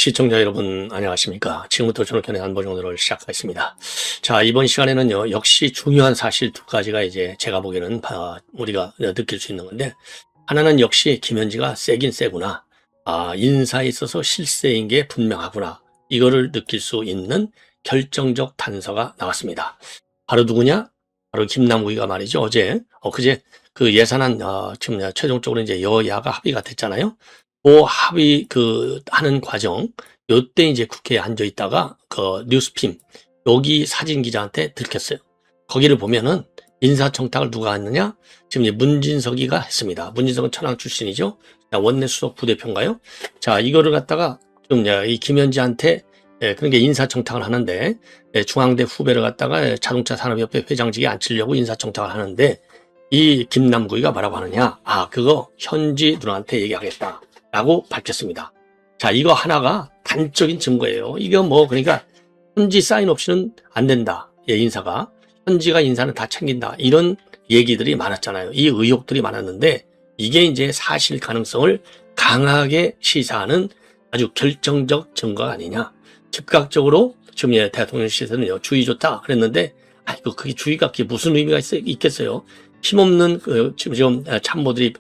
시청자 여러분 안녕하십니까. 지금부터 전학견의 안보정도를 시작하겠습니다. 자, 이번 시간에는요 역시 중요한 사실 두 가지가 이제 제가 보기에는 우리가 느낄 수 있는 건데, 하나는 역시 김현지가 세긴 세구나, 인사에 있어서 실세인 게 분명하구나, 이거를 느낄 수 있는 결정적 단서가 나왔습니다. 바로 누구냐? 바로 김남국이가 말이죠. 그제 그 예산안 지금 최종적으로 이제 여야가 합의가 됐잖아요. 그 합의 하는 과정, 요때 이제 국회에 앉아 있다가 그 뉴스핌 여기 사진 기자한테 들켰어요. 거기를 보면은 인사청탁을 누가 했느냐? 지금 이제 문진석이가 했습니다. 문진석은 천황 출신이죠. 원내 수석 부대표인가요? 자, 이거를 갖다가 좀 이 김현지한테 그러니까 인사청탁을 하는데, 중앙대 후배를 갖다가 자동차 산업협회 회장직에 앉히려고 인사청탁을 하는데, 이 김남국이가 뭐라고 하느냐? 그거 현지 누나한테 얘기하겠다 라고 밝혔습니다. 자, 이거 하나가 단적인 증거예요. 이거 그러니까 현지 사인 없이는 안 된다. 인사가. 현지가 인사는 다 챙긴다. 이런 얘기들이 많았잖아요. 이 의혹들이 많았는데, 이게 이제 사실 가능성을 강하게 시사하는 아주 결정적 증거가 아니냐. 즉각적으로 지금 대통령실에서는요, 주의 좋다 그랬는데, 그게 주의가 무슨 의미가 있겠어요. 힘없는 지금 참모들이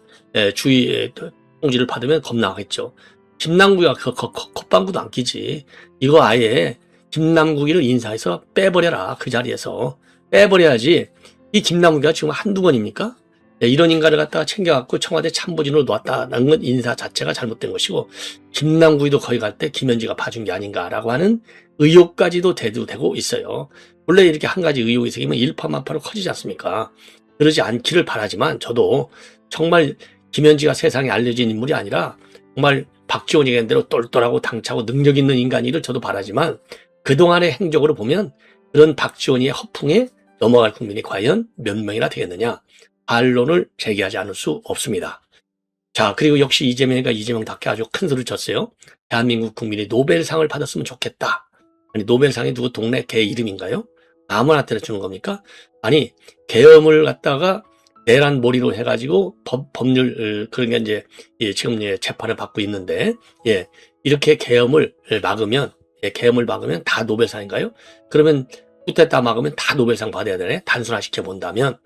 주의 통지를 받으면 겁나겠죠. 김남국이가 콧방구도 안 끼지. 이거 아예 김남국이를 인사해서 빼버려라. 그 자리에서 빼버려야지. 이 김남국이가 지금 한두 번입니까? 이런 인간을 갖다가 챙겨갖고 청와대 참모진으로 놓았다는 건 인사 자체가 잘못된 것이고, 김남국이도 거기 갈 때 김현지가 봐준 게 아닌가라고 하는 의혹까지도 대두되고 있어요. 원래 이렇게 한 가지 의혹이 생기면 일파만파로 커지지 않습니까? 그러지 않기를 바라지만, 저도 정말 김현지가 세상에 알려진 인물이 아니라 정말 박지원이 얘기한 대로 똘똘하고 당차고 능력 있는 인간이를 저도 바라지만, 그동안의 행적으로 보면 그런 박지원이의 허풍에 넘어갈 국민이 과연 몇 명이나 되겠느냐, 반론을 제기하지 않을 수 없습니다. 자, 그리고 역시 이재명답게 아주 큰 소리를 쳤어요. 대한민국 국민이 노벨상을 받았으면 좋겠다. 아니, 노벨상이 누구 동네 개 이름인가요? 아무한테나 주는 겁니까? 아니, 계엄을 갖다가 내란 몰이로 해가지고 법률 그러니까 이제 지금 재판을 받고 있는데, 이렇게 계엄을 막으면 다 노벨상인가요? 그러면 쿠데타 막으면 다 노벨상 받아야 되네. 단순화시켜 본다면.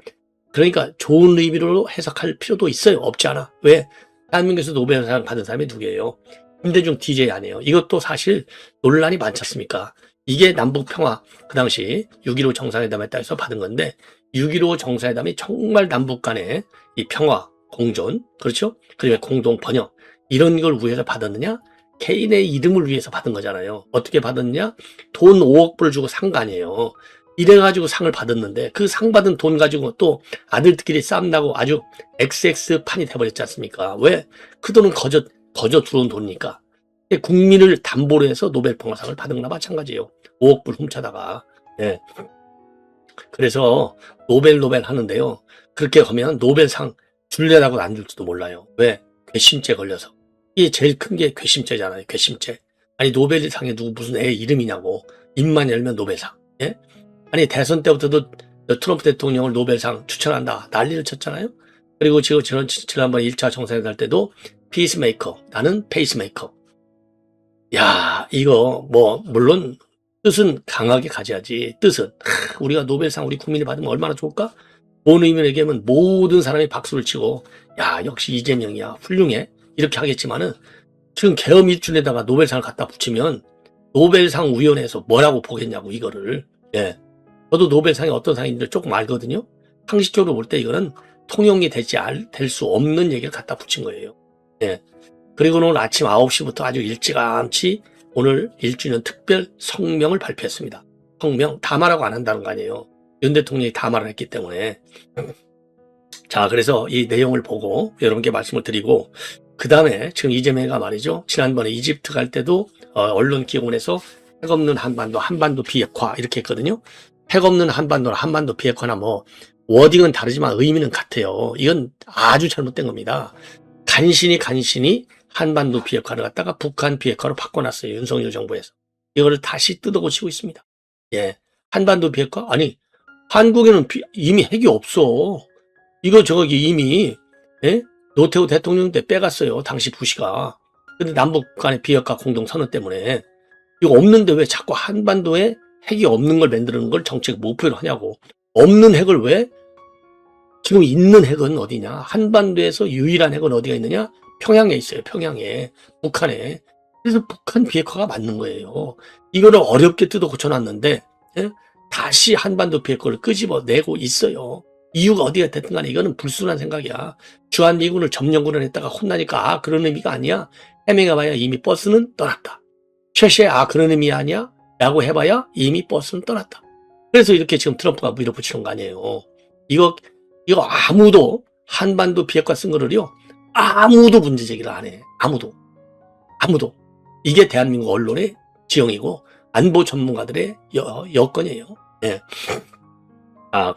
그러니까 좋은 의미로 해석할 필요도 있어요. 없지 않아. 왜? 대한민국에서 노벨상 받은 사람이 누구예요? 김대중 DJ 아니에요. 이것도 사실 논란이 많지 않습니까? 이게 남북평화, 그 당시 6.15 정상회담에 따라서 받은 건데, 6.15 정상회담이 정말 남북 간의 이 평화, 공존, 그렇죠? 그리고 공동 번영, 이런 걸 위해서 받았느냐? 개인의 이름을 위해서 받은 거잖아요. 어떻게 받았느냐? 돈 5억 불 주고 산 거 아니에요. 이래가지고 상을 받았는데, 그 상 받은 돈 가지고 또 아들들끼리 싸움나고 아주 XX판이 돼버렸지 않습니까? 왜? 그 돈은 거저 들어온 돈이니까. 국민을 담보로 해서 노벨 평화상을 받은 거나 마찬가지예요. 5억 불 훔쳐다가. 그래서 노벨 하는데요, 그렇게 하면 노벨상 줄려다고 안 줄지도 몰라요. 왜? 괘씸죄 걸려서. 이게 제일 큰 게 괘씸죄잖아요. 괘씸죄. 아니, 노벨상에 누구 무슨 애 이름이냐고. 입만 열면 노벨상. 아니, 대선 때부터도 트럼프 대통령을 노벨상 추천한다 난리를 쳤잖아요. 그리고 지난번 1차 정상회담 때도 피스메이커, 나는 페이스메이커. 야, 이거 물론 뜻은 강하게 가져야지. 뜻은 우리가 노벨상 우리 국민이 받으면 얼마나 좋을까? 좋은 의미로 얘기하면 모든 사람이 박수를 치고, 야, 역시 이재명이야, 훌륭해, 이렇게 하겠지만은, 지금 계엄 일준에다가 노벨상을 갖다 붙이면 노벨상 위원회에서 뭐라고 보겠냐고, 이거를. 저도 노벨상이 어떤 상인지 조금 알거든요. 상식적으로 볼 때 이거는 통용이 될 수 없는 얘기를 갖다 붙인 거예요. 그리고 오늘 아침 9시부터 아주 일찌감치 오늘 1주년 특별 성명을 발표했습니다. 성명, 담화라고 안 한다는 거 아니에요. 윤 대통령이 담화를 했기 때문에. 자, 그래서 이 내용을 보고 여러분께 말씀을 드리고, 그 다음에 지금 이재명이가 말이죠, 지난번에 이집트 갈 때도 언론 기고문에서 핵 없는 한반도 비핵화 이렇게 했거든요. 핵 없는 한반도 비핵화나 워딩은 다르지만 의미는 같아요. 이건 아주 잘못된 겁니다. 간신히 한반도 비핵화를 갖다가 북한 비핵화로 바꿔놨어요. 윤석열 정부에서. 이거를 다시 뜯어고치고 있습니다. 한반도 비핵화? 아니, 한국에는 이미 핵이 없어. 이거 이미 노태우 대통령 때 빼갔어요. 당시 부시가. 근데 남북 간의 비핵화 공동선언 때문에 이거 없는데 왜 자꾸 한반도에 핵이 없는 걸 만드는 걸 정책 목표로 하냐고. 없는 핵을 왜? 지금 있는 핵은 어디냐? 한반도에서 유일한 핵은 어디가 있느냐? 평양에 있어요. 평양에. 북한에. 그래서 북한 비핵화가 맞는 거예요. 이거를 어렵게 뜯어 고쳐놨는데 예? 다시 한반도 비핵화를 끄집어내고 있어요. 이유가 어디가 됐든 간에 이거는 불순한 생각이야. 주한미군을 점령군을 했다가 혼나니까 그런 의미가 아니야. 해명해봐야 이미 버스는 떠났다. 최시에 그런 의미 아니야? 라고 해봐야 이미 버스는 떠났다. 그래서 이렇게 지금 트럼프가 밀어붙이는 거 아니에요. 이거 아무도 한반도 비핵화 쓴 거를요. 아무도 문제 제기를 안 해. 아무도. 이게 대한민국 언론의 지형이고 안보 전문가들의 여건이에요. 네.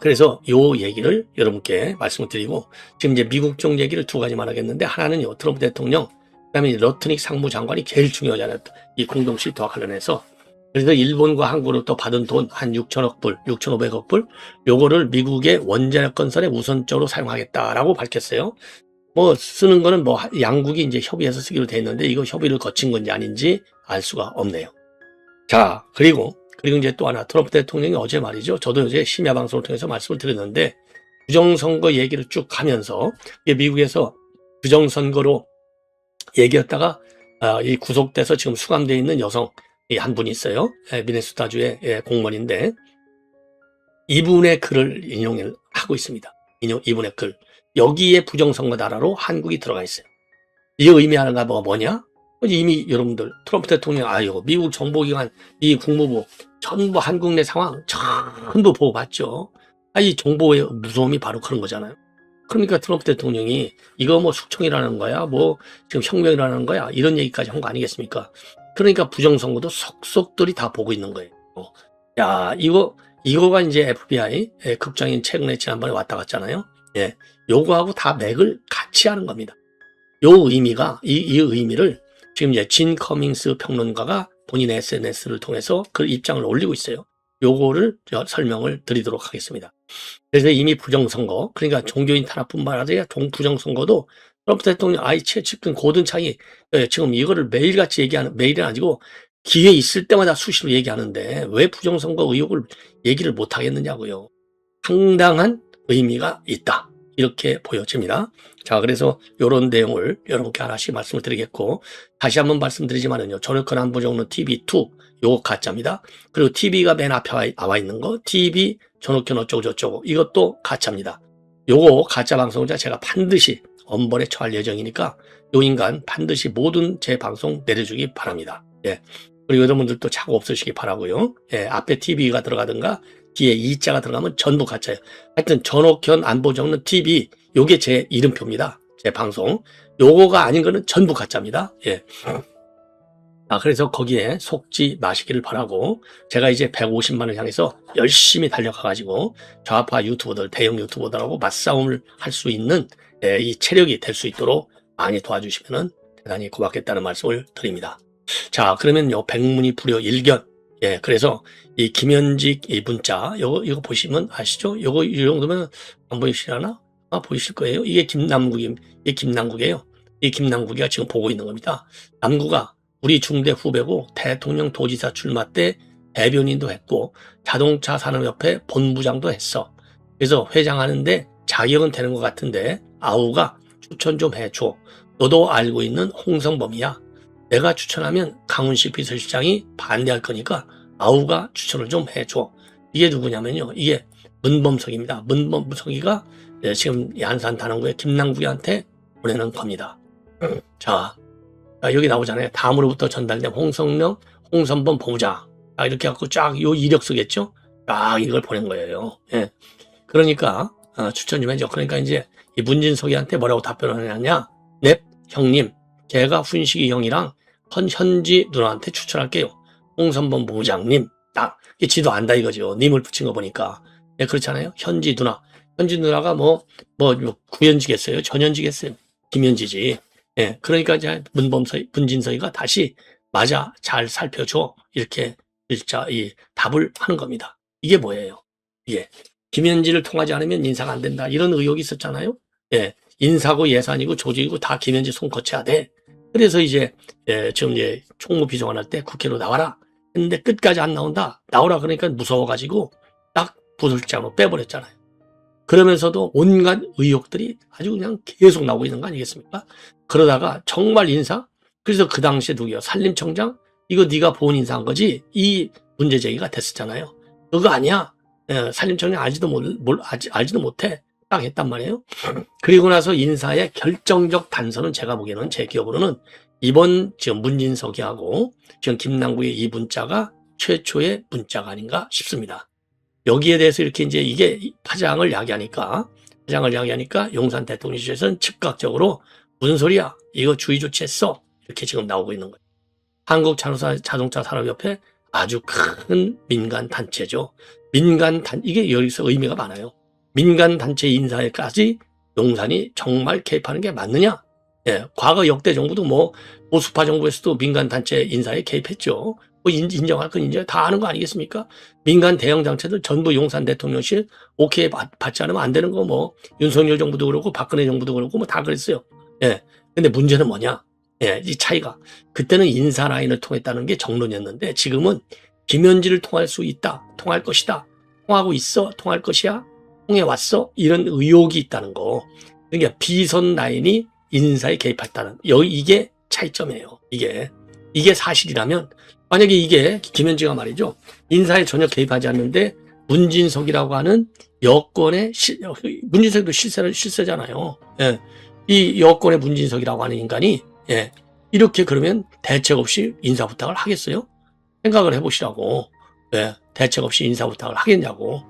그래서 요 얘기를 여러분께 말씀을 드리고 지금 이제 미국 쪽 얘기를 두 가지만 하겠는데 하나는요. 트럼프 대통령 그다음에 러트닉 상무장관이 제일 중요하잖아요. 이 공동 실토와 관련해서. 그래서 일본과 한국으로부터 받은 돈 한 6천억 불, 6,500억 불 요거를 미국의 원자력 건설에 우선적으로 사용하겠다라고 밝혔어요. 뭐 쓰는 거는 뭐 양국이 이제 협의해서 쓰기로 돼 있는데 이거 협의를 거친 건지 아닌지 알 수가 없네요. 자, 그리고 이제 또 하나 트럼프 대통령이 어제 말이죠. 저도 어제 심야 방송을 통해서 말씀을 드렸는데 부정선거 얘기를 쭉 하면서 미국에서 부정선거로 얘기했다가 이 구속돼서 지금 수감되어 있는 여성 한 분이 있어요. 미네소타주의 공무원인데 이분의 글을 인용을 하고 있습니다. 이분의 글. 여기에 부정선거 나라로 한국이 들어가 있어요. 이게 의미하는 가 뭐냐? 이미 여러분들 트럼프 대통령 미국 정보기관, 이 국무부 전부 한국 내 상황 전부 보고 봤죠. 이 정보의 무서움이 바로 그런 거잖아요. 그러니까 트럼프 대통령이 이거 뭐 숙청이라는 거야, 뭐 지금 혁명이라는 거야 이런 얘기까지 한 거 아니겠습니까? 그러니까 부정선거도 속속들이 다 보고 있는 거예요. 야, 이거가 이제 FBI 국장인 최근에 지난번에 왔다 갔잖아요. 예, 요거하고 다 맥을 같이 하는 겁니다. 요 의미가 이 의미를 지금 이제 진 커밍스 평론가가 본인의 SNS를 통해서 그 입장을 올리고 있어요. 요거를 설명을 드리도록 하겠습니다. 그래서 이미 부정선거, 그러니까 종교인 탄압뿐만 아니라 부정선거도 트럼프 대통령 최측근 고든창이 지금 이거를 매일같이 매일은 아니고 기회 있을 때마다 수시로 얘기하는데 왜 부정선거 의혹을 얘기를 못 하겠느냐고요. 상당한 의미가 있다. 이렇게 보여집니다. 자, 그래서 이런 내용을 여러분께 하나씩 말씀을 드리겠고 다시 한번 말씀드리지만은요. 전역권 안보정론 TV2 요거 가짜입니다. 그리고 TV가 맨 앞에 나와 있는 거 TV 전역권 어쩌고저쩌고 이것도 가짜입니다. 요거 가짜 방송자 제가 반드시 엄벌에 처할 예정이니까 요 인간 반드시 모든 제 방송 내려주기 바랍니다. 예. 그리고 여러분들도 착오 없으시기 바라고요. 예, 앞에 TV가 들어가든가 뒤에 이자가 들어가면 전부 가짜예요. 하여튼 전옥현 안보정론 TV 요게 제 이름표입니다. 제 방송. 요거가 아닌 거는 전부 가짜입니다. 예. 그래서 거기에 속지 마시기를 바라고 제가 이제 150만을 향해서 열심히 달려가가지고 좌파 유튜버들, 대형 유튜버들하고 맞싸움을 할 수 있는 이 체력이 될 수 있도록 많이 도와주시면 대단히 고맙겠다는 말씀을 드립니다. 자, 그러면요, 백문이 불여 일견. 예, 그래서 이 김현직 이 문자, 이거 보시면 아시죠? 이 정도면 안 보이시려나? 보이실 거예요. 이게 김남국이에요. 이 김남국이가 지금 보고 있는 겁니다. 남구가 우리 중대 후배고 대통령 도지사 출마 때 대변인도 했고 자동차 산업협회 본부장도 했어. 그래서 회장하는데 자격은 되는 것 같은데 아우가 추천 좀 해줘. 너도 알고 있는 홍성범이야. 내가 추천하면 강훈식 비서실장이 반대할 거니까 아우가 추천을 좀 해줘. 이게 누구냐면요. 이게 문범석입니다. 문범석이가 지금 안산 단원구의 김남국이한테 보내는 겁니다. 자, 여기 나오잖아요. 다음으로부터 전달된 홍성령, 홍선범 보자. 이렇게 갖고 쫙 요 이력서겠죠? 이걸 보낸 거예요. 예. 그러니까 추천 좀 해줘. 그러니까 이제 이 문진석이한테 뭐라고 답변을 하냐? 넵, 형님. 제가 훈식이 형이랑 현지 누나한테 추천할게요. 홍선범 부장님. 이게 지도 안다 이거죠. 님을 붙인 거 보니까. 예, 그렇잖아요. 현지 누나. 현지 누나가 뭐 구현지겠어요? 전현지겠어요? 김현지지. 예, 그러니까 이제 문진석이가 다시 맞아, 잘 살펴줘. 이렇게 이 답을 하는 겁니다. 이게 뭐예요? 예. 김현지를 통하지 않으면 인사가 안 된다. 이런 의혹이 있었잖아요. 예. 인사고 예산이고 조직이고 다 김현지 손 거쳐야 돼. 그래서 이제 지금 이제 총무 비서관할 때 국회로 나와라 했는데 끝까지 안 나온다. 나오라 그러니까 무서워가지고 딱 부서실장으로 빼버렸잖아요. 그러면서도 온갖 의혹들이 아주 그냥 계속 나오고 있는 거 아니겠습니까? 그러다가 정말 그래서 그 당시에 누구요? 산림청장? 이거 네가 보훈 인사한 거지? 이 문제 제기가 됐었잖아요. 그거 아니야. 산림청장 알지도 못해. 딱 했단 말이에요. 그리고 나서 인사의 결정적 단서는 제가 보기에는 제 기억으로는 이번 지금 문진석이하고 지금 김남국의 이 문자가 최초의 문자가 아닌가 싶습니다. 여기에 대해서 이렇게 이제 이게 파장을 야기하니까 용산 대통령실에서는 즉각적으로 무슨 소리야? 이거 주의 조치했어. 이렇게 지금 나오고 있는 거예요. 한국자동차 산업협회 아주 큰 민간 단체죠. 이게 여기서 의미가 많아요. 민간 단체 인사에까지 용산이 정말 개입하는 게 맞느냐? 예, 과거 역대 정부도 뭐 보수파 정부에서도 민간 단체 인사에 개입했죠. 뭐 인정할 건 인정 다 하는 거 아니겠습니까? 민간 대형 단체들 전부 용산 대통령실 오케이 받지 않으면 안 되는 거 뭐 윤석열 정부도 그렇고 박근혜 정부도 그렇고 뭐 다 그랬어요. 예. 근데 문제는 뭐냐? 예, 이 차이가 그때는 인사 라인을 통했다는 게 정론이었는데 지금은 김현지를 통할 수 있다, 통할 것이다, 통하고 있어, 통할 것이야, 통해 왔어 이런 의혹이 있다는 거. 그러니까 비선 라인이 인사에 개입했다는 이게 차이점이에요. 이게 사실이라면 만약에 이게 김현지가 말이죠 인사에 전혀 개입하지 않는데 문진석이라고 하는 여권의 문진석도 실세잖아요. 예. 이 여권의 문진석이라고 하는 인간이 이렇게 그러면 대책 없이 인사 부탁을 하겠어요? 생각을 해보시라고. 대책 없이 인사 부탁을 하겠냐고.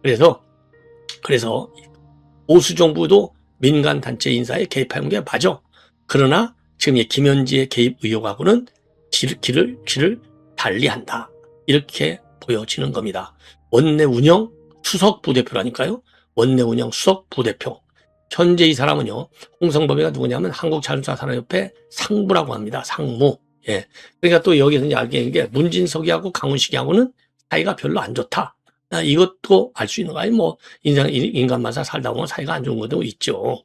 그래서 보수 정부도 민간 단체 인사에 개입하는 게 맞아. 그러나 지금 이 김현지의 개입 의혹하고는 길을 달리한다. 이렇게 보여지는 겁니다. 원내 운영 수석 부대표라니까요. 원내 운영 수석 부대표. 현재 이 사람은요, 홍성범이가 누구냐면 한국자동차 산업협회 상무라고 합니다. 상무. 예. 그러니까 또 여기서 이제 알게 된 게 문진석이하고 강훈식이하고는 사이가 별로 안 좋다. 이것도 알 수 있는 거 아니에요? 뭐, 인간마다 살다 보면 사이가 안 좋은 것도 있죠.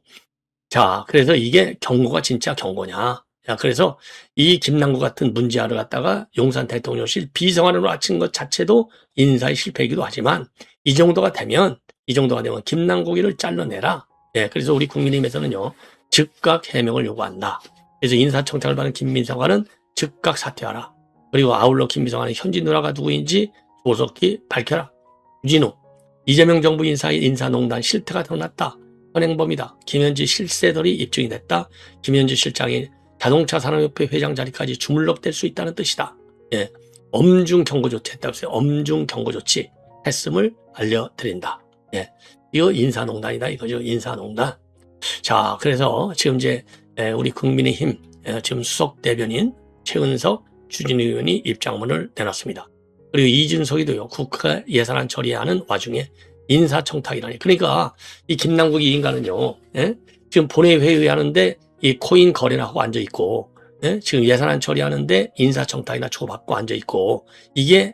자, 그래서 이게 경고가 진짜 경고냐. 자, 그래서 이 김남국 같은 문제아를 갖다가 용산 대통령실 비서관으로 앉힌 것 자체도 인사의 실패이기도 하지만 이 정도가 되면 김남국이를 잘라내라. 예, 그래서 우리 국민의힘에서는요, 즉각 해명을 요구한다. 그래서 인사청탁을 받은 김민석과는 즉각 사퇴하라. 그리고 아울러 김민석과는 현지 누나가 누구인지 조속히 밝혀라. 유진우, 이재명 정부 인사의 인사농단 실태가 드러났다. 현행범이다. 김현지 실세들이 입증이 됐다. 김현지 실장이 자동차 산업협회 회장 자리까지 주물럭될 수 있다는 뜻이다. 예, 엄중 경고 조치 했다고 했어요. 엄중 경고 조치 했음을 알려드린다. 예, 이거 인사농단이다 이거죠. 인사농단. 자, 그래서 지금 이제 우리 국민의힘 지금 수석 대변인 최은석 추진우 의원이 입장문을 내놨습니다. 그리고 이준석이도요, 국회 예산안 처리하는 와중에 인사청탁이라니. 그러니까 이 김남국 이 인간은요, 지금 본회의 하는데 이 코인 거래나 하고 앉아 있고, 지금 예산안 처리하는데 인사청탁이나 주고받고 앉아 있고, 이게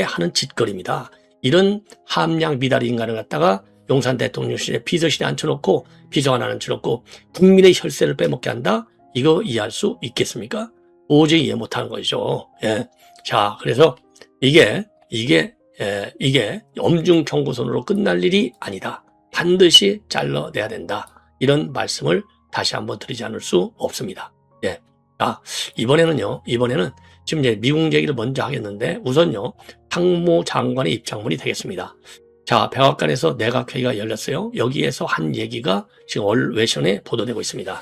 하는 짓거리입니다. 이런 함량 미달의 인간을 갖다가 용산 대통령실에 비서실에 앉혀놓고 비서관 앉혀놓고 국민의 혈세를 빼먹게 한다? 이거 이해할 수 있겠습니까? 도저히 이해 못하는 거죠. 예. 자, 그래서 이게 엄중 경고선으로 끝날 일이 아니다. 반드시 잘라내야 된다. 이런 말씀을 다시 한번 드리지 않을 수 없습니다. 예. 자, 이번에는 지금 이제 미국 얘기를 먼저 하겠는데 우선요, 상무 장관의 입장문이 되겠습니다. 자, 백악관에서 내각회의가 열렸어요. 여기에서 한 얘기가 지금 외신에 보도되고 있습니다.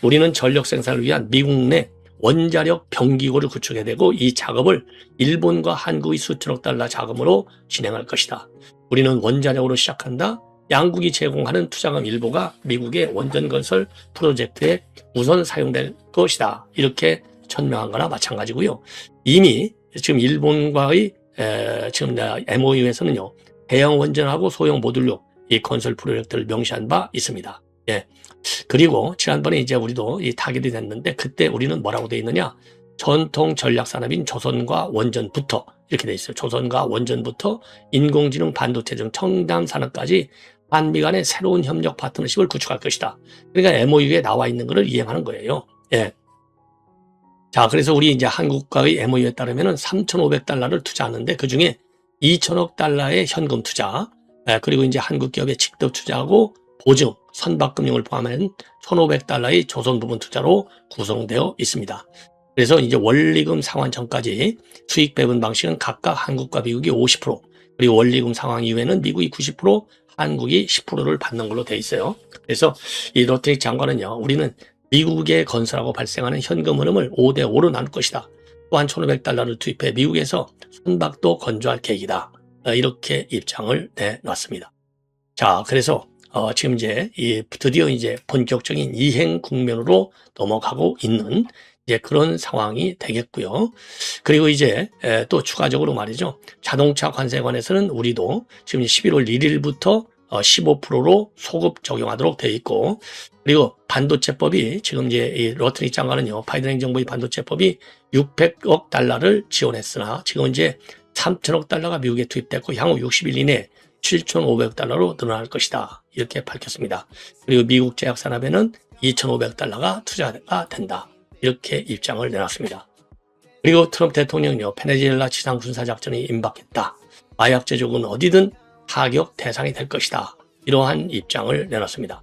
우리는 전력 생산을 위한 미국 내 원자력 병기고를 구축해야 되고 이 작업을 일본과 한국의 수천억 달러 자금으로 진행할 것이다. 우리는 원자력으로 시작한다. 양국이 제공하는 투자금 일부가 미국의 원전 건설 프로젝트에 우선 사용될 것이다. 이렇게 천명한 거나 마찬가지고요. 이미 지금 일본과의 지금 MOU에서는요, 대형 원전하고 소형 모듈로 이 건설 프로젝트를 명시한 바 있습니다. 예. 그리고 지난번에 이제 우리도 이 타결이 됐는데 그때 우리는 뭐라고 돼 있느냐? 전통 전략 산업인 조선과 원전부터 이렇게 돼 있어요. 조선과 원전부터 인공지능, 반도체 등 첨단 산업까지 한미 간의 새로운 협력 파트너십을 구축할 것이다. 그러니까 MOU에 나와 있는 것을 이행하는 거예요. 예. 자, 그래서 우리 이제 한국과의 MOU에 따르면은 3,500달러를 투자하는데 그 중에 2천억 달러의 현금 투자, 그리고 이제 한국 기업에 직접 투자하고 보증, 선박금융을 포함한 1,500달러의 조선 부분 투자로 구성되어 있습니다. 그래서 이제 원리금 상환 전까지 수익 배분 방식은 각각 한국과 미국이 50%, 그리고 원리금 상환 이후에는 미국이 90%, 한국이 10%를 받는 걸로 돼 있어요. 그래서 이 로테릭 장관은요, 우리는 미국에 건설하고 발생하는 현금 흐름을 5대5로 나눌 것이다. 또한 1,500달러를 투입해 미국에서 선박도 건조할 계획이다. 이렇게 입장을 내놨습니다. 자, 그래서 지금 이제 드디어 이제 본격적인 이행 국면으로 넘어가고 있는 이제 그런 상황이 되겠고요. 그리고 이제 또 추가적으로 말이죠. 자동차 관세에 관해서는 우리도 지금 11월 1일부터 15%로 소급 적용하도록 되어 있고, 그리고 반도체법이 지금 이제 이 로트릭 장관은요, 바이든 행정부의 반도체법이 600억 달러를 지원했으나 지금 이제 3천억 달러가 미국에 투입됐고 향후 60일 이내에 7,500억 달러로 늘어날 것이다. 이렇게 밝혔습니다. 그리고 미국 제약산업에는 2,500달러가 투자가 된다. 이렇게 입장을 내놨습니다. 그리고 트럼프 대통령은요, 베네수엘라 지상 군사작전이 임박했다. 마약 제조국은 어디든 타격 대상이 될 것이다. 이러한 입장을 내놨습니다.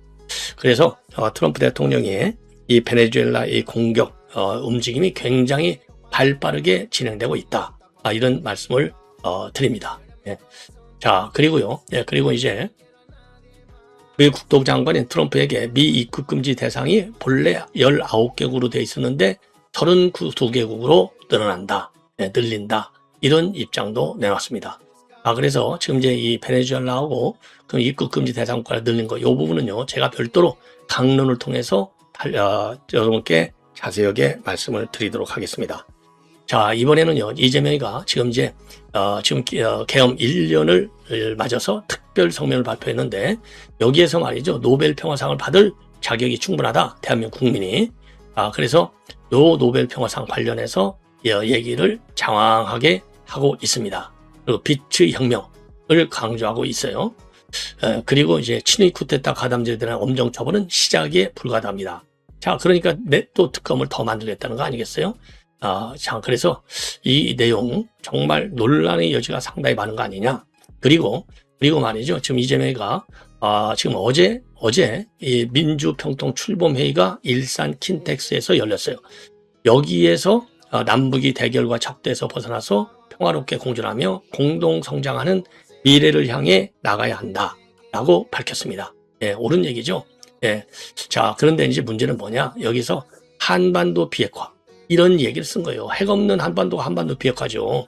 그래서 트럼프 대통령의 이 베네수엘라 이 공격 움직임이 굉장히 발빠르게 진행되고 있다. 이런 말씀을 드립니다. 예. 자, 그리고요. 예, 그리고 이제 미 국토장관인 트럼프에게 미 입국 금지 대상이 본래 19개국으로 되어 있었는데 32개국으로 늘어난다. 예, 늘린다. 이런 입장도 내놨습니다. 그래서 지금 이제 이 베네수엘라하고 그 입국 금지 대상국가를 늘린 거, 이 부분은요, 제가 별도로 강론을 통해서 여러분께 자세하게 말씀을 드리도록 하겠습니다. 자, 이번에는요, 이재명이가 지금 이제, 계엄 1년을 맞아서 특별 성명을 발표했는데, 여기에서 말이죠, 노벨 평화상을 받을 자격이 충분하다, 대한민국 국민이. 그래서 요 노벨 평화상 관련해서 얘기를 장황하게 하고 있습니다. 그리고 빛의 혁명을 강조하고 있어요. 그리고 이제 친위 쿠데타 가담자에 대한 엄정 처벌은 시작에 불과합니다. 자, 그러니까 또 특검을 더 만들겠다는 거 아니겠어요? 자, 그래서 이 내용 정말 논란의 여지가 상당히 많은 거 아니냐. 그리고 말이죠. 지금 이재명이가 지금 어제 이 민주평통 출범회의가 일산 킨텍스에서 열렸어요. 여기에서 남북이 대결과 적대에서 벗어나서 평화롭게 공존하며 공동 성장하는 미래를 향해 나가야 한다라고 밝혔습니다. 예, 옳은 얘기죠. 예. 자, 그런데 이제 문제는 뭐냐? 여기서 한반도 비핵화 이런 얘기를 쓴 거예요. 핵 없는 한반도가 한반도 비핵화죠.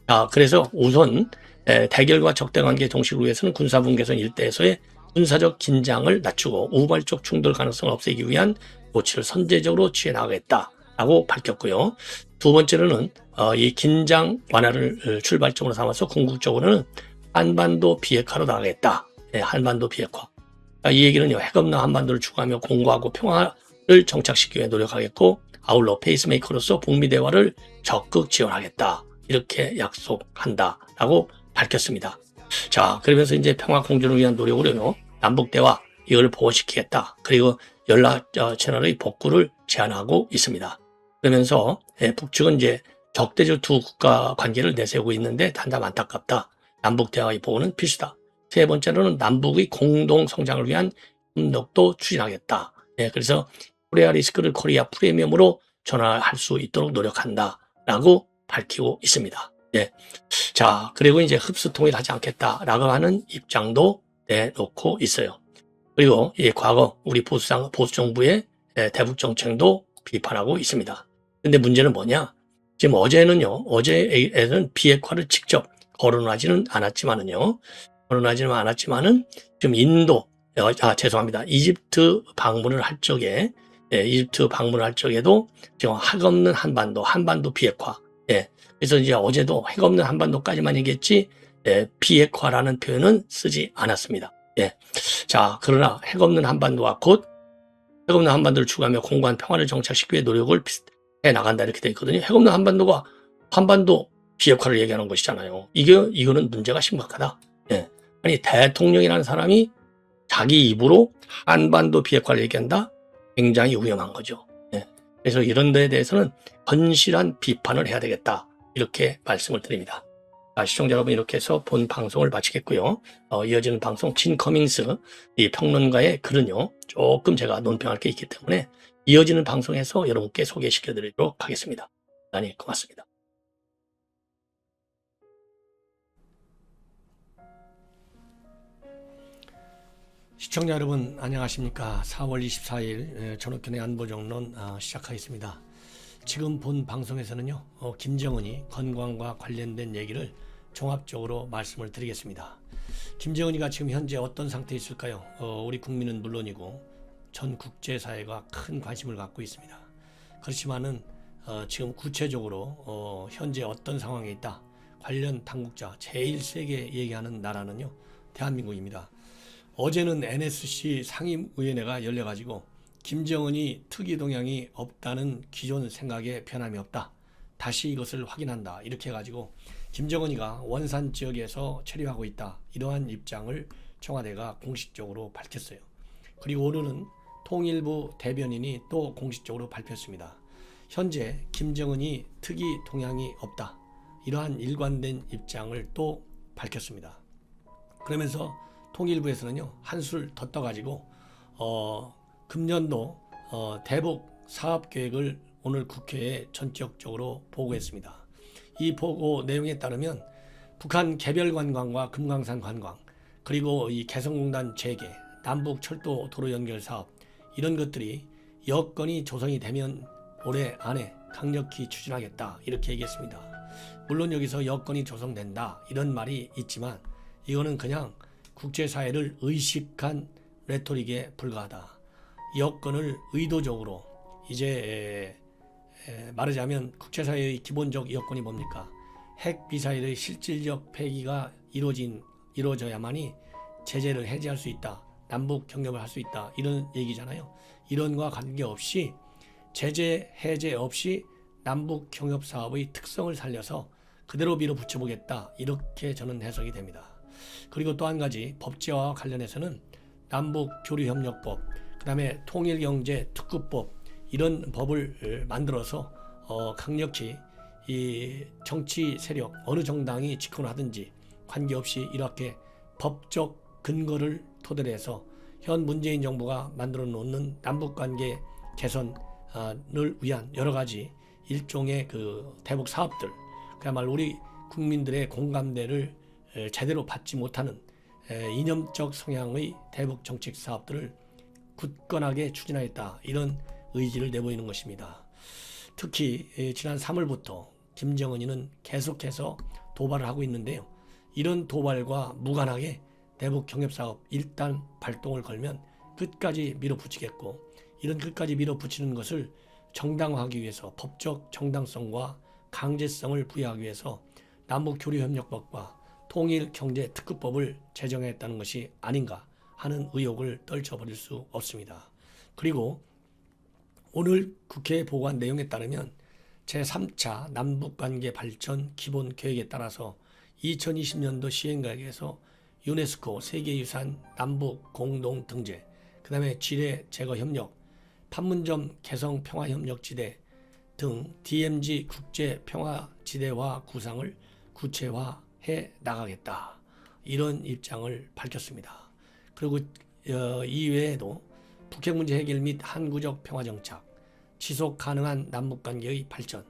자, 그래서 우선 대결과 적대 관계 종식을 위해서는 군사분 개선 일대에서의 군사적 긴장을 낮추고 우발적 충돌 가능성을 없애기 위한 조치를 선제적으로 취해 나가겠다라고 밝혔고요. 두 번째로는 이 긴장 완화를 출발점으로 삼아서 궁극적으로는 한반도 비핵화로 나가겠다. 네, 한반도 비핵화. 이 얘기는요, 핵 없는 한반도를 추구하며 공고하고 평화를 정착시키기 위해 노력하겠고, 아울러 페이스메이커로서 북미 대화를 적극 지원하겠다. 이렇게 약속한다라고 밝혔습니다. 자, 그러면서 이제 평화 공존을 위한 노력으로요, 남북 대화 이걸 보호시키겠다. 그리고 연락 채널의 복구를 제안하고 있습니다. 그러면서 북측은 이제 적대적 두 국가 관계를 내세우고 있는데 단담 안타깝다. 남북 대화의 보호는 필수다. 세 번째로는 남북의 공동 성장을 위한 협력도 추진하겠다. 그래서 코리아 리스크를 코리아 프리미엄으로 전환할 수 있도록 노력한다라고 밝히고 있습니다. 자, 그리고 이제 흡수 통일하지 않겠다라고 하는 입장도 내놓고 있어요. 그리고 과거 우리 보수 정부의 대북 정책도 비판하고 있습니다. 근데 문제는 뭐냐? 지금 어제에는 비핵화를 직접 거론하지는 않았지만은 지금 이집트 방문을 할 적에, 도 지금 핵 없는 한반도 비핵화. 그래서 이제 어제도 핵 없는 한반도까지만 얘기했지, 비핵화라는 표현은 쓰지 않았습니다. 자, 그러나 핵 없는 한반도와 곧 핵 없는 한반도를 추구하며 공고한 평화를 정착시키기 위해 노력을 해 나간다 이렇게 되어 있거든요. 핵 없는 한반도가 한반도 비핵화를 얘기하는 것이잖아요. 이거는 문제가 심각하다. 아니, 대통령이라는 사람이 자기 입으로 한반도 비핵화를 얘기한다? 굉장히 위험한 거죠. 그래서 이런 데에 대해서는 건실한 비판을 해야 되겠다. 이렇게 말씀을 드립니다. 시청자 여러분, 이렇게 해서 본 방송을 마치겠고요. 이어지는 방송 진 커밍스 이 평론가의 글은요, 조금 제가 논평할 게 있기 때문에 이어지는 방송에서 여러분께 소개시켜 드리도록 하겠습니다. 대단히 고맙습니다. 시청자 여러분, 안녕하십니까. 4월 24일 전옥현의 안보정론 시작하겠습니다. 지금 본 방송에서는요, 김정은이 건강과 관련된 얘기를 종합적으로 말씀을 드리겠습니다. 김정은이가 지금 현재 어떤 상태에 있을까요? 우리 국민은 물론이고 전 국제사회가 큰 관심을 갖고 있습니다. 그렇지만은 지금 구체적으로 현재 어떤 상황에 있다, 관련 당국자 제일 세게 얘기하는 나라는요, 대한민국입니다. 어제는 NSC 상임위원회가 열려가지고 김정은이 특이 동향이 없다는 기존 생각에 변함이 없다, 다시 이것을 확인한다, 이렇게 해가지고 김정은이가 원산 지역에서 체류하고 있다, 이러한 입장을 청와대가 공식적으로 밝혔어요. 그리고 오늘은 통일부 대변인이 또 공식적으로 발표했습니다. 현재 김정은이 특이 동향이 없다, 이러한 일관된 입장을 또 밝혔습니다. 그러면서 통일부에서는요, 한술 더 떠가지고 금년도 대북 사업계획을 오늘 국회에 전격적으로 보고했습니다. 이 보고 내용에 따르면 북한 개별 관광과 금강산 관광, 그리고 이 개성공단 재개, 남북 철도 도로 연결 사업, 이런 것들이 여건이 조성이 되면 올해 안에 강력히 추진하겠다, 이렇게 얘기했습니다. 물론 여기서 여건이 조성된다 이런 말이 있지만 이거는 그냥 국제사회를 의식한 레토릭에 불과하다. 여건을 의도적으로, 이제 말하자면 국제사회의 기본적 여건이 뭡니까? 핵미사일의 실질적 폐기가 이루어져야만이 제재를 해제할 수 있다, 남북 경협을 할 수 있다, 이런 얘기잖아요. 이런 거와 관계없이 제재 해제 없이 남북 경협 사업의 특성을 살려서 그대로 밀어붙여보겠다, 이렇게 저는 해석이 됩니다. 그리고 또 한 가지, 법제화와 관련해서는 남북교류협력법, 그 다음에 통일경제특구법, 이런 법을 만들어서 강력히 이 정치 세력 어느 정당이 집권을 하든지 관계없이 이렇게 법적 근거를 토대로 해서 현 문재인 정부가 만들어 놓는 남북관계 개선을 위한 여러 가지 일종의 그 대북 사업들, 그야말로 우리 국민들의 공감대를 제대로 받지 못하는 이념적 성향의 대북 정책 사업들을 굳건하게 추진하겠다, 이런 의지를 내보이는 것입니다. 특히 지난 3월부터 김정은이는 계속해서 도발을 하고 있는데요. 이런 도발과 무관하게 대북 경협사업 일단 발동을 걸면 끝까지 밀어붙이겠고, 이런 끝까지 밀어붙이는 것을 정당화하기 위해서 법적 정당성과 강제성을 부여하기 위해서 남북교류협력법과 통일경제특구법을 제정했다는 것이 아닌가 하는 의혹을 떨쳐버릴 수 없습니다. 그리고 오늘 국회에 보고한 내용에 따르면 제3차 남북관계 발전 기본계획에 따라서 2020년도 시행계획에서 유네스코 세계유산 남북 공동 등재, 그 다음에 지뢰 제거 협력, 판문점 개성 평화협력지대 등 DMZ 국제평화지대화 구상을 구체화해 나가겠다, 이런 입장을 밝혔습니다. 그리고 이외에도 북핵 문제 해결 및 항구적 평화정착, 지속 가능한 남북관계의 발전,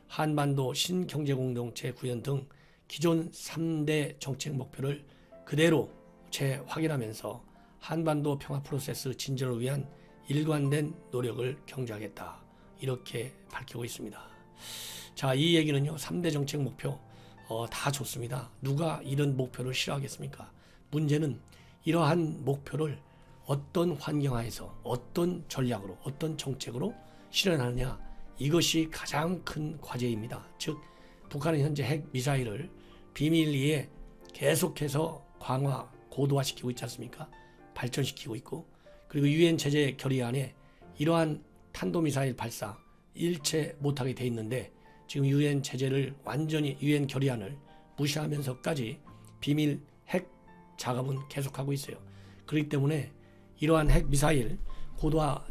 한반도 신경제공동체 구현 등 기존 3대 정책 목표를 그대로 재확인하면서 한반도 평화 프로세스 진전을 위한 일관된 노력을 경주하겠다, 이렇게 밝히고 있습니다. 자, 이 얘기는요, 3대 정책 목표 다 좋습니다. 누가 이런 목표를 싫어하겠습니까? 문제는 이러한 목표를 어떤 환경하에서 어떤 전략으로 어떤 정책으로 실현하느냐, 이것이 가장 큰 과제입니다. 즉 북한은 현재 핵 미사일을 비밀리에 계속해서 강화 고도화시키고 있지 않습니까? 발전시키고 있고, 그리고 유엔 제재 결의안에 이러한 탄도미사일 발사 일체 못하게 돼 있는데 지금 유엔 제재를 완전히 유엔 결의안을 무시하면서까지 비밀 핵 작업은 계속하고 있어요. 그렇기 때문에 이러한 핵 미사일 고도화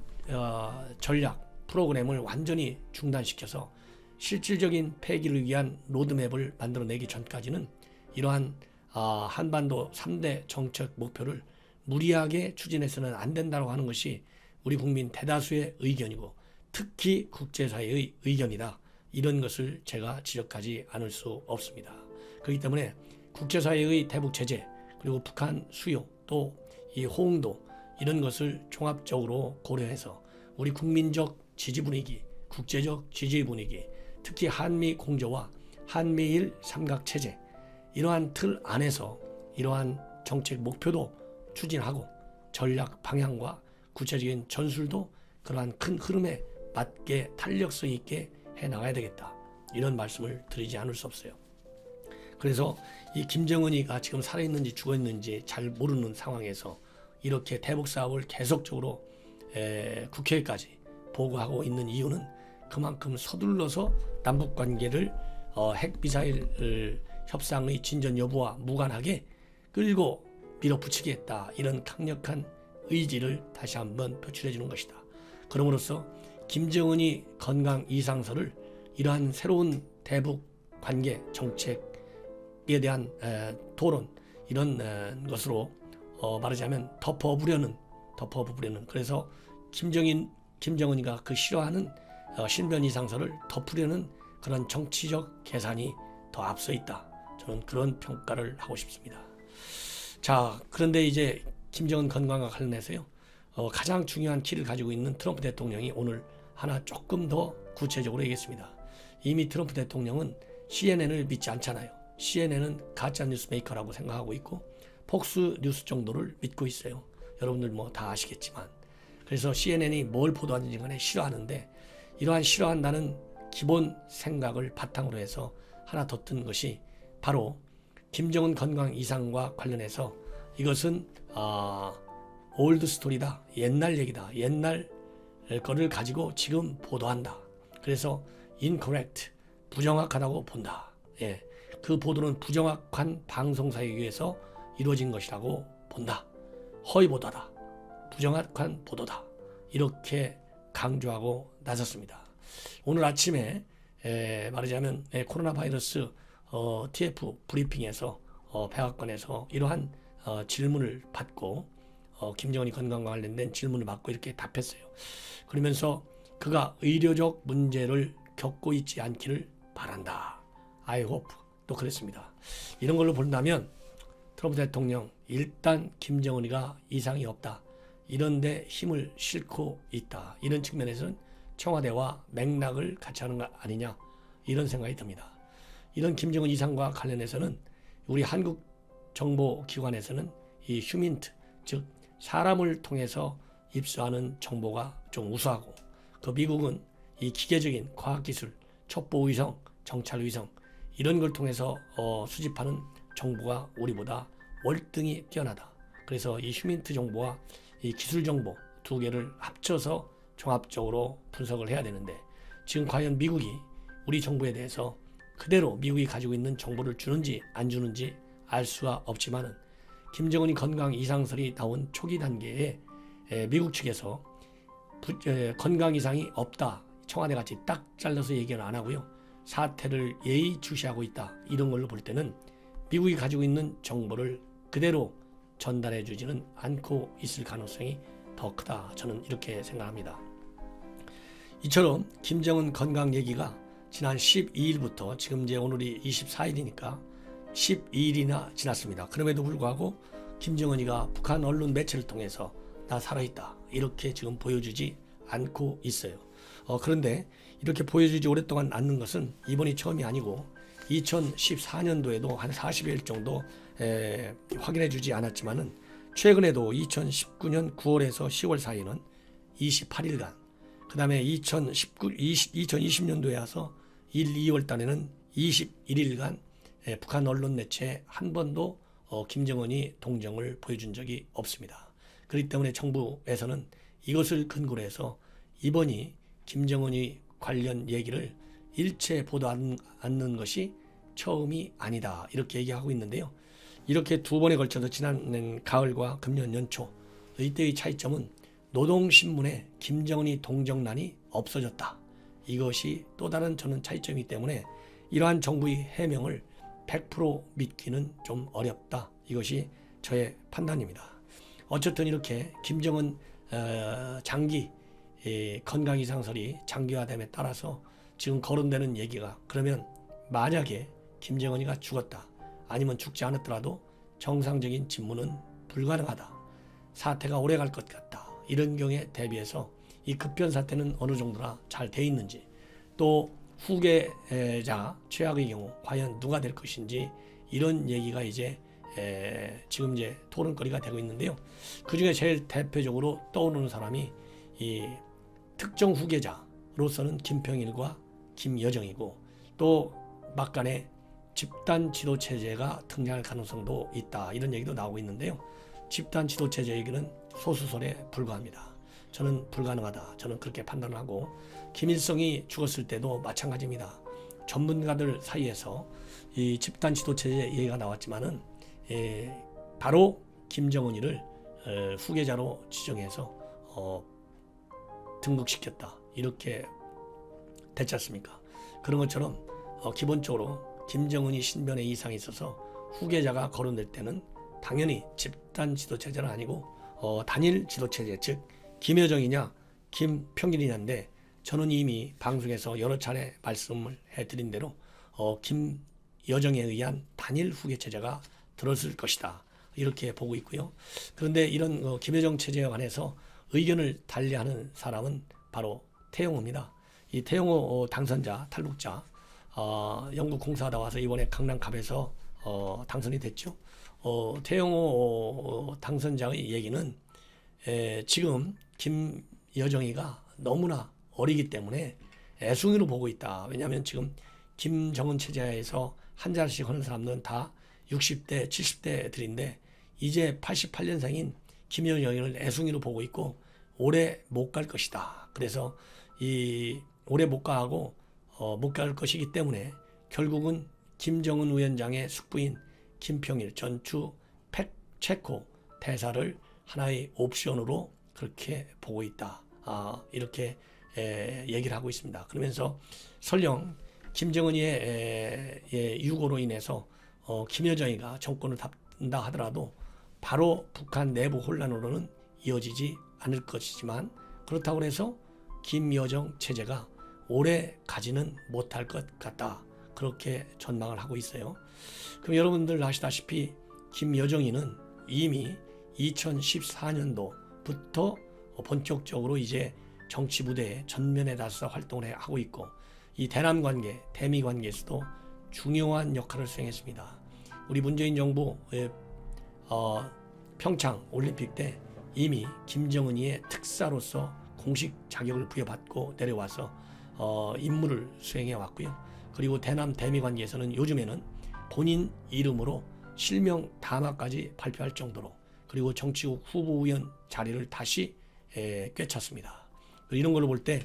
전략 프로그램을 완전히 중단시켜서 실질적인 폐기를 위한 로드맵을 만들어내기 전까지는 이러한 한반도 3대 정책 목표를 무리하게 추진해서는 안 된다고 하는 것이 우리 국민 대다수의 의견이고 특히 국제사회의 의견이다. 이런 것을 제가 지적하지 않을 수 없습니다. 그렇기 때문에 국제사회의 대북 제재 그리고 북한 수요 또 이 호응도 이런 것을 종합적으로 고려해서 우리 국민적 지지 분위기, 국제적 지지 분위기, 특히 한미 공조와 한미일 삼각체제 이러한 틀 안에서 이러한 정책 목표도 추진하고 전략 방향과 구체적인 전술도 그러한 큰 흐름에 맞게 탄력성 있게 해나가야 되겠다. 이런 말씀을 드리지 않을 수 없어요. 그래서 이 김정은이가 지금 살아있는지 죽어있는지 잘 모르는 상황에서 이렇게 대북 사업을 계속적으로 국회까지 보고하고 있는 이유는 그만큼 서둘러서 남북관계를 핵미사일 협상의 진전 여부와 무관하게 끌고 밀어붙이겠다. 이런 강력한 의지를 다시 한번 표출해 주는 것이다. 그럼으로써 김정은이 건강 이상설을 이러한 새로운 대북 관계 정책에 대한 토론 이런 것으로 말하자면 덮어부려는 그래서 김정은이가 그 싫어하는 신변 이상설을 덮으려는 그런 정치적 계산이 더 앞서 있다. 저는 그런 평가를 하고 싶습니다. 자, 그런데 이제 김정은 건강과 관련해서요. 가장 중요한 키를 가지고 있는 트럼프 대통령이 오늘 하나 조금 더 구체적으로 얘기했습니다. 이미 트럼프 대통령은 CNN을 믿지 않잖아요. CNN은 가짜 뉴스 메이커라고 생각하고 있고 폭스 뉴스 정도를 믿고 있어요. 여러분들 뭐 다 아시겠지만. 그래서 CNN이 뭘 보도하는지 간에 싫어하는데 이러한 싫어한다는 기본 생각을 바탕으로 해서 하나 더 뜬 것이 바로 김정은 건강 이상과 관련해서 이것은 올드 스토리다. 옛날 얘기다. 옛날 거를 가지고 지금 보도한다. 그래서 incorrect, 부정확하다고 본다. 예, 그 보도는 부정확한 방송사에 의해서 이루어진 것이라고 본다. 허위 보도다. 부정확한 보도다. 이렇게 강조하고 나섰습니다. 오늘 아침에 말하자면 코로나 바이러스 TF 브리핑에서 백악관에서 이러한 질문을 받고 김정은이 건강과 관련된 질문을 받고 이렇게 답했어요. 그러면서 그가 의료적 문제를 겪고 있지 않기를 바란다. I hope. 또 그랬습니다. 이런 걸로 본다면 트럼프 대통령 일단 김정은이가 이상이 없다. 이런 데 힘을 싣고 있다. 이런 측면에서는 청와대와 맥락을 같이 하는 거 아니냐. 이런 생각이 듭니다. 이런 김정은 이상과 관련해서는 우리 한국 정보기관에서는 이 휴민트, 즉 사람을 통해서 입수하는 정보가 좀 우수하고 그 미국은 이 기계적인 과학기술, 첩보위성, 정찰위성 이런 걸 통해서 수집하는 정보가 우리보다 월등히 뛰어나다. 그래서 이 휴민트 정보와 이 기술 정보 두 개를 합쳐서 종합적으로 분석을 해야 되는데 지금 과연 미국이 우리 정부에 대해서 그대로 미국이 가지고 있는 정보를 주는지 안 주는지 알 수가 없지만은 김정은이 건강 이상설이 나온 초기 단계에 미국 측에서 건강 이상이 없다. 청와대 같이 딱 잘라서 얘기는 안 하고요. 사태를 예의주시하고 있다. 이런 걸로 볼 때는 미국이 가지고 있는 정보를 그대로 전달해 주지는 않고 있을 가능성이 더 크다. 저는 이렇게 생각합니다. 이처럼 김정은 건강 얘기가 지난 12일부터 지금 이제 오늘이 24일이니까 12일이나 지났습니다. 그럼에도 불구하고 김정은이가 북한 언론 매체를 통해서 나 살아있다. 이렇게 지금 보여주지 않고 있어요. 그런데 이렇게 보여주지 오랫동안 않는 것은 이번이 처음이 아니고 2014년도에도 한 40일 정도 확인해 주지 않았지만은 최근에도 2019년 9월에서 10월 사이는 28일간 그 다음에 2020년도에 와서 1, 2월 달에는 21일간 북한 언론 매체에 한 번도 김정은이 동정을 보여준 적이 없습니다. 그렇기 때문에 정부에서는 이것을 근거로 해서 이번이 김정은이 관련 얘기를 일체 보도 않는 것이 처음이 아니다. 이렇게 얘기하고 있는데요. 이렇게 두 번에 걸쳐서 지난 가을과 금년 연초 이때의 차이점은 노동신문에 김정은이 동정란이 없어졌다. 이것이 또 다른 저는 차이점이기 때문에 이러한 정부의 해명을 100% 믿기는 좀 어렵다. 이것이 저의 판단입니다. 어쨌든 이렇게 김정은 장기 건강 이상설이 장기화됨에 따라서 지금 거론되는 얘기가, 그러면 만약에 김정은이가 죽었다, 아니면 죽지 않았더라도 정상적인 집무는 불가능하다, 사태가 오래 갈 것 같다, 이런 경우에 대비해서 이 급변 사태는 어느 정도나 잘 돼 있는지, 또 후계자 최악의 경우 과연 누가 될 것인지, 이런 얘기가 이제 지금 이제 토론거리가 되고 있는데요. 그 중에 제일 대표적으로 떠오르는 사람이 이 특정 후계자로서는 김평일과 김여정이고, 또 막간에 집단 지도 체제가 등장할 가능성도 있다, 이런 얘기도 나오고 있는데요. 집단 지도 체제 얘기는 소수설에 불과합니다. 저는 불가능하다, 저는 그렇게 판단하고, 김일성이 죽었을 때도 마찬가지입니다. 전문가들 사이에서 이 집단 지도 체제 얘기가 나왔지만은 바로 김정은이를 후계자로 지정해서 등극시켰다, 이렇게 됐지 않습니까? 그런 것처럼 기본적으로 김정은이 신변에 이상이 있어서 후계자가 거론될 때는 당연히 집단 지도체제는 아니고 단일 지도체제, 즉 김여정이냐 김평일이냐인데, 저는 이미 방송에서 여러 차례 말씀을 해드린 대로 김여정에 의한 단일 후계체제가 들었을 것이다, 이렇게 보고 있고요. 그런데 이런 김여정 체제에 관해서 의견을 달리하는 사람은 바로 태영호입니다. 이 태영호 당선자, 탈북자, 영국 공사하다 와서 이번에 강남갑에서 당선이 됐죠. 태영호 당선자의 얘기는 지금 김여정이가 너무나 어리기 때문에 애송이로 보고 있다. 왜냐하면 지금 김정은 체제에서 한 자리씩 하는 사람들은 다 60대, 70대들인데 이제 88년생인 김여정이를 애송이로 보고 있고 오래 못 갈 것이다. 그래서 이 오래 못 가고 못 갈 것이기 때문에 결국은 김정은 위원장의 숙부인 김평일 전추 체코 대사를 하나의 옵션으로 그렇게 보고 있다. 이렇게 얘기를 하고 있습니다. 그러면서 설령 김정은의 유고로 인해서 김여정이가 정권을 잡는다 하더라도 바로 북한 내부 혼란으로는 이어지지 않을 것이지만, 그렇다고 해서 김여정 체제가 오래 가지는 못할 것 같다, 그렇게 전망을 하고 있어요. 그럼 여러분들 아시다시피 김여정이는 이미 2014년도부터 본격적으로 이제 정치 무대에 전면에 나서 활동을 하고 있고, 이 대남 관계, 대미 관계에서도 중요한 역할을 수행했습니다. 우리 문재인 정부의 평창 올림픽 때 이미 김정은이의 특사로서 공식 자격을 부여받고 내려와서 임무를 수행해 왔고요. 그리고 대남 대미 관계에서는 요즘에는 본인 이름으로 실명 담화까지 발표할 정도로, 그리고 정치국 후보위원 자리를 다시 꿰찼습니다. 이런 걸로 볼 때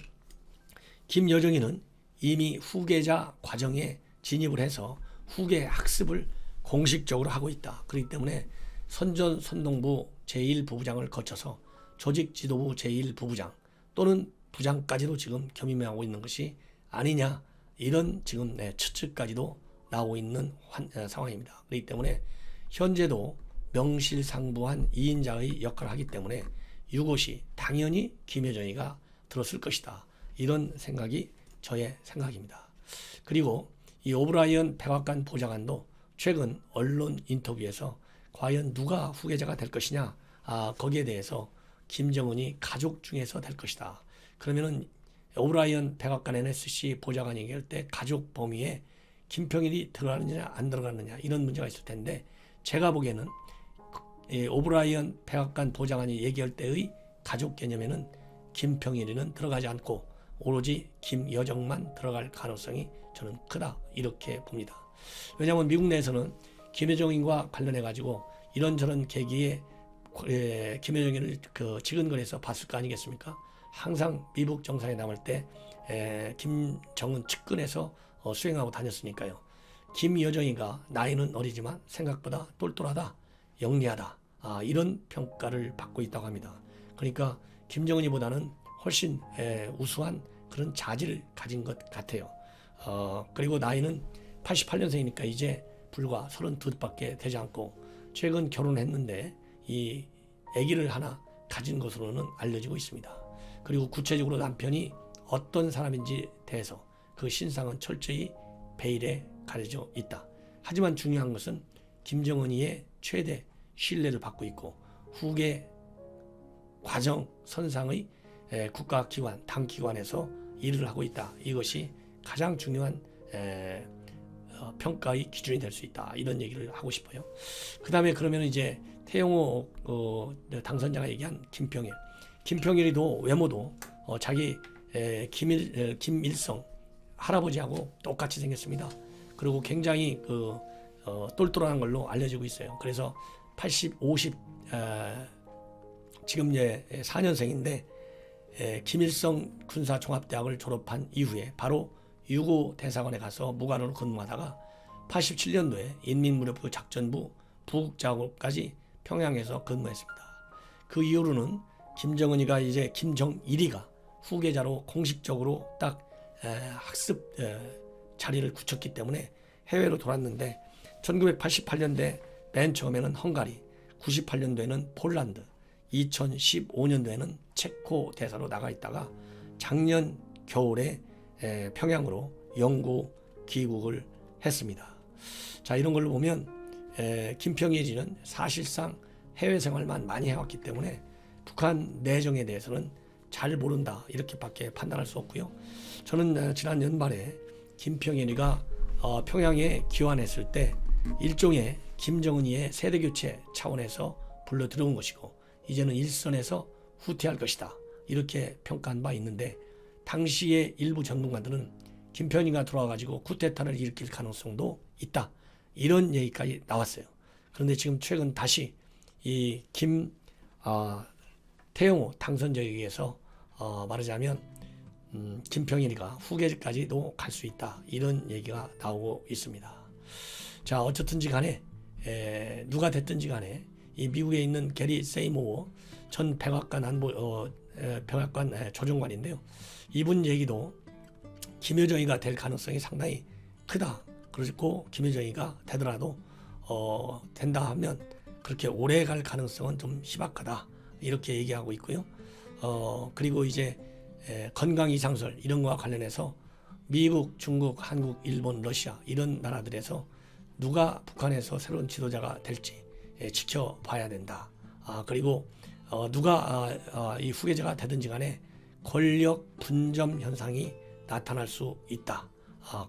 김여정이는 이미 후계자 과정에 진입을 해서 후계 학습을 공식적으로 하고 있다. 그렇기 때문에 선전선동부 제1부부장을 거쳐서 조직지도부 제1부부장 또는 부장까지도 지금 겸임하고 있는 것이 아니냐, 이런 지금 추측까지도 나오고 있는 상황입니다. 그렇기 때문에 현재도 명실상부한 2인자의 역할을 하기 때문에 이것이 당연히 김여정이가 들었을 것이다, 이런 생각이 저의 생각입니다. 그리고 이 오브라이언 백악관 보좌관도 최근 언론 인터뷰에서 과연 누가 후계자가 될 것이냐, 거기에 대해서 김정은이 가족 중에서 될 것이다. 그러면은 오브라이언 백악관 NSC 보좌관이 얘기할 때 가족 범위에 김평일이 들어가느냐 안 들어가느냐, 이런 문제가 있을 텐데, 제가 보기에는 오브라이언 백악관 보좌관이 얘기할 때의 가족 개념에는 김평일이는 들어가지 않고 오로지 김여정만 들어갈 가능성이 저는 크다, 이렇게 봅니다. 왜냐하면 미국 내에서는 김여정인과 관련해 가지고 이런저런 계기에 김여정을 지근거리에서 봤을 거 아니겠습니까? 항상 미국 정상에 남을 때 김정은 측근에서 수행하고 다녔으니까요. 김여정이가 나이는 어리지만 생각보다 똘똘하다, 영리하다, 이런 평가를 받고 있다고 합니다. 그러니까 김정은이보다는 훨씬 우수한 그런 자질을 가진 것 같아요. 그리고 나이는 88년생이니까 이제 불과 32밖에 되지 않고 최근 결혼했는데 이 아기를 하나 가진 것으로는 알려지고 있습니다. 그리고 구체적으로 남편이 어떤 사람인지 대해서 그 신상은 철저히 베일에 가려져 있다. 하지만 중요한 것은 김정은이의 최대 신뢰를 받고 있고 후계 과정 선상의 국가기관, 당기관에서 일을 하고 있다. 이것이 가장 중요한 평가의 기준이 될 수 있다. 이런 얘기를 하고 싶어요. 그 다음에 그러면 이제 태영호 당선자가 얘기한 김평일. 김평일이도 외모도 자기 김일성 할아버지하고 똑같이 생겼습니다. 그리고 굉장히 똘똘한 걸로 알려지고 있어요. 그래서 50 지금 이제 4년생인데 김일성 군사종합대학을 졸업한 이후에 바로 유고 대사관에 가서 무관으로 근무하다가 87년도에 인민무력부 작전부 부국장으로까지 평양에서 근무했습니다. 그 이후로는 김정은이가 이제 김정일이가 후계자로 공식적으로 딱 학습 자리를 굳혔기 때문에 해외로 돌았는데 1988년대 맨 처음에는 헝가리, 98년도에는 폴란드, 2015년도에는 체코 대사로 나가 있다가 작년 겨울에 평양으로 영구 귀국을 했습니다. 자, 이런 걸로 보면 김평일이는 사실상 해외 생활만 많이 해왔기 때문에 북한 내정에 대해서는 잘 모른다 이렇게밖에 판단할 수 없고요. 저는 지난 연말에 김평일이가 평양에 귀환했을 때 일종의 김정은이의 세대교체 차원에서 불러 들어온 것이고 이제는 일선에서 후퇴할 것이다 이렇게 평가한 바 있는데 당시의 일부 전문가들은 김평일이가 들어와가지고 쿠데타를 일으킬 가능성도 있다 이런 얘기까지 나왔어요. 그런데 지금 최근 다시 이 태영호 당선자에 의해서 말하자면 김평일이가 후계까지도 갈 수 있다 이런 얘기가 나오고 있습니다. 자, 어쨌든지 간에 누가 됐든지 간에 이 미국에 있는 게리 세이모어 전 백악관 백악관 조정관인데요. 이분 얘기도 김여정이가 될 가능성이 상당히 크다. 그리고 김여정이가 되더라도 된다 하면 그렇게 오래 갈 가능성은 좀 희박하다 이렇게 얘기하고 있고요. 그리고 이제 건강 이상설 이런 거와 관련해서 미국, 중국, 한국, 일본, 러시아 이런 나라들에서 누가 북한에서 새로운 지도자가 될지 지켜봐야 된다. 그리고 누가 이 후계자가 되든지 간에 권력 분점 현상이 나타날 수 있다.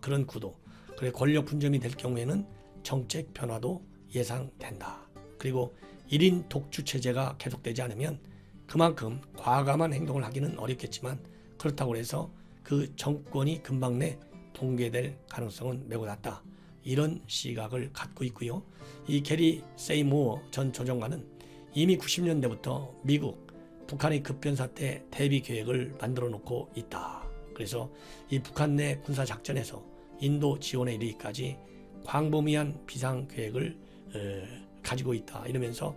그런 구도. 그래 권력 분점이 될 경우에는 정책 변화도 예상된다. 그리고 1인 독주 체제가 계속되지 않으면 그만큼 과감한 행동을 하기는 어렵겠지만 그렇다고 해서 그 정권이 금방 내 붕괴될 가능성은 매우 낮다. 이런 시각을 갖고 있고요. 이 게리 세이모어 전 조정관은 이미 90년대부터 미국, 북한의 급변사 때 대비 계획을 만들어 놓고 있다. 그래서 이 북한 내 군사작전에서 인도 지원에 이르기까지 광범위한 비상계획을 가지고 있다. 이러면서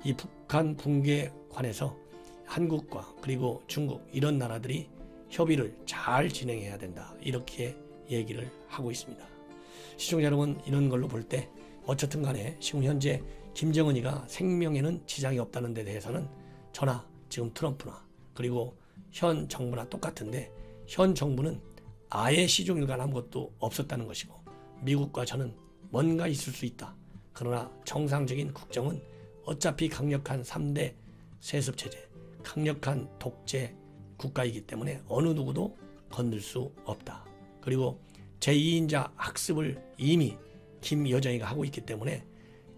이 북한 붕괴에 관해서 한국과 그리고 중국 이런 나라들이 협의를 잘 진행해야 된다. 이렇게 얘기를 하고 있습니다. 시청자 여러분, 이런 걸로 볼 때 어쨌든 간에 지금 현재 김정은이가 생명에는 지장이 없다는 데 대해서는 저나 지금 트럼프나 그리고 현 정부나 똑같은데 현 정부는 아예 시종일관 아무것도 없었다는 것이고 미국과 저는 뭔가 있을 수 있다. 그러나 정상적인 국정은 어차피 강력한 3대 세습체제, 강력한 독재 국가이기 때문에 어느 누구도 건들 수 없다. 그리고 제2인자 학습을 이미 김여정이가 하고 있기 때문에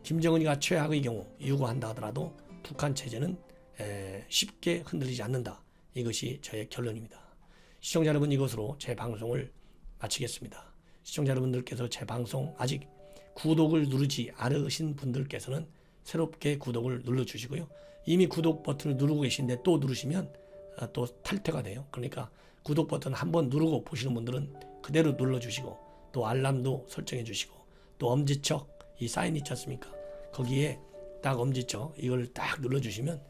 김정은이가 최악의 경우 유고한다 하더라도 북한 체제는 쉽게 흔들리지 않는다. 이것이 저의 결론입니다. 시청자 여러분, 이것으로 제 방송을 마치겠습니다. 시청자 여러분들께서 제 방송 아직 구독을 누르지 않으신 분들께서는 새롭게 구독을 눌러주시고요. 이미 구독 버튼을 누르고 계신데 또 누르시면 또 탈퇴가 돼요. 그러니까 구독 버튼 한번 누르고 보시는 분들은 그대로 눌러주시고 또 알람도 설정해 주시고 또 엄지척 이 사인이 있지 않습니까? 거기에 딱 엄지척 이걸 딱 눌러주시면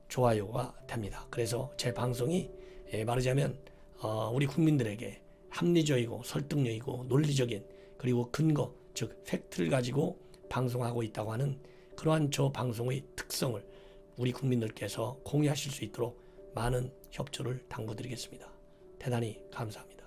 좋아요가 됩니다. 그래서 제 방송이 말하자면 우리 국민들에게 합리적이고 설득력이고 논리적인 그리고 근거 즉 팩트를 가지고 방송하고 있다고 하는 그러한 저 방송의 특성을 우리 국민들께서 공유하실 수 있도록 많은 협조를 당부드리겠습니다. 대단히 감사합니다.